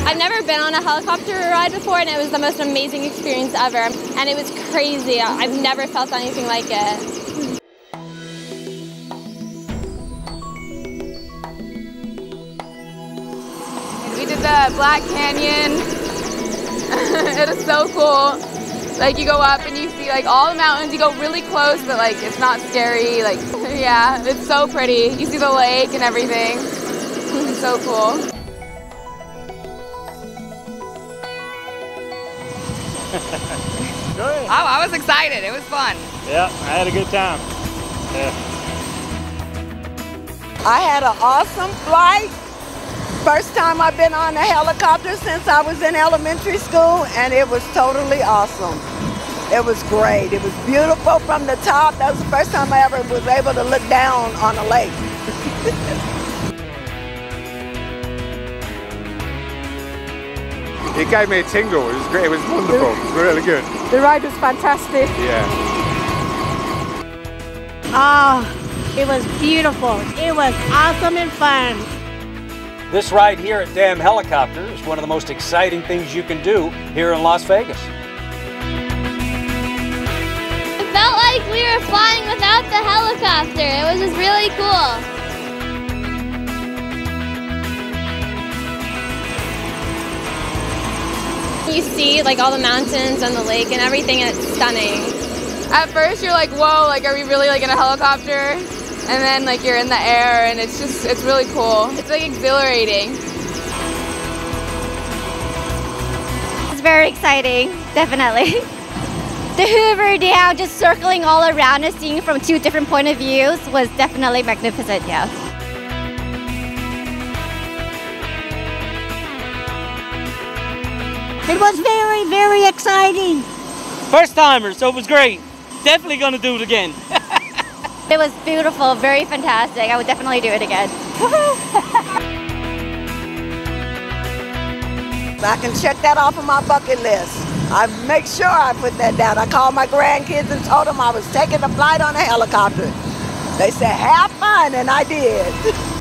I've never been on a helicopter ride before, and it was the most amazing experience ever. And it was crazy. I've never felt anything like it. We did the Black Canyon. It is so cool. Like, you go up and you see like all the mountains. You go really close, but like it's not scary. Like, yeah, it's so pretty. You see the lake and everything. It's so cool. Good. Oh, I was excited. It was fun. Yeah, I had a good time. Yeah. I had an awesome flight. First time I've been on a helicopter since I was in elementary school, and it was totally awesome. It was great. It was beautiful from the top. That was the first time I ever was able to look down on a lake. It gave me a tingle. It was great. It was wonderful. It was really good. The ride was fantastic. Yeah. Oh, it was beautiful. It was awesome and fun. This ride here at Dam Helicopter is one of the most exciting things you can do here in Las Vegas. It felt like we were flying without the helicopter. It was just really cool. You see like all the mountains and the lake and everything, and it's stunning. At first you're like, whoa, like are we really like in a helicopter? And then like you're in the air, and it's really cool. It's like exhilarating. It's very exciting, definitely. The Hoover Dam just circling all around and seeing from two different point of views was definitely magnificent, yeah. It was very, very exciting. First timer, so it was great. Definitely gonna do it again. It was beautiful, very fantastic. I would definitely do it again. I can check that off of my bucket list. I make sure I put that down. I called my grandkids and told them I was taking a flight on a helicopter. They said, have fun, and I did.